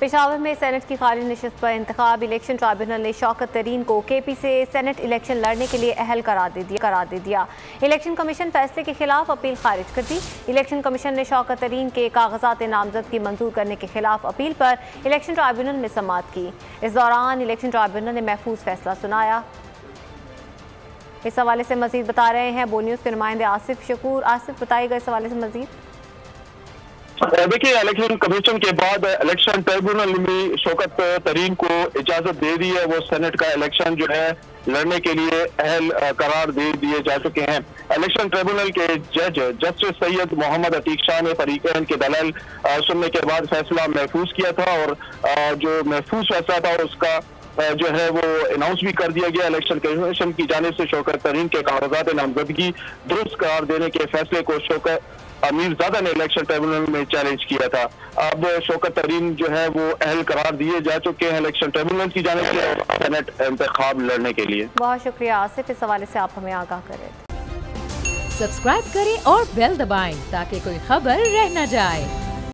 पेशावर में सेनेट की खाली नशिस्त पर इंतखाब। इलेक्शन ट्राइब्यूनल ने शौकत तरीन को KP से सेनेट इलेक्शन लड़ने के लिए अहल करार दे दिया। इलेक्शन कमीशन फैसले के खिलाफ अपील खारिज कर दी। इलेक्शन कमीशन ने शौकत तरीन के कागजात नामजदगी मंजूर करने के खिलाफ अपील पर इलेक्शन ट्राइब्यूनल में समाअत की। इस दौरान इलेक्शन ट्राइब्यूनल ने महफूज फैसला सुनाया। इस हवाले से मजीद बता रहे हैं बो न्यूज़ के नुमाइंदे आसिफ शकूर। आसिफ, बताइएगा इस हवाले से मजीद। देखिए, इलेक्शन कमीशन के बाद इलेक्शन ट्राइब्यूनल ने शौकत तरीन को इजाजत दे दी है। वो सेनेट का इलेक्शन जो है लड़ने के लिए अहल करार दे दिए जा चुके हैं। इलेक्शन ट्राइब्यूनल के जज जस्टिस सैयद मोहम्मद अतीक शाह ने फरीकैन के दलाल सुनने के बाद फैसला महफूज किया था और जो महफूज फैसला था उसका जो है वो अनाउंस भी कर दिया गया। इलेक्शन कमीशन की जानिब से शौकत तरीन के कागजात नामजदगी दुरुस्त करार देने के फैसले को शौकत मीरजादा ने इलेक्शन ट्राइब्यूनल में चैलेंज किया था। अब शौकत तरीन जो है वो अहल करार दिए जा चुके हैं इलेक्शन ट्राइब्यूनल की जानिब से सेनेट इंतखाब लड़ने के लिए। बहुत शुक्रिया आसिफ, इस हवाले से आप हमें आगाह करें। सब्सक्राइब करें और बेल दबाएं ताकि कोई खबर रह न जाए।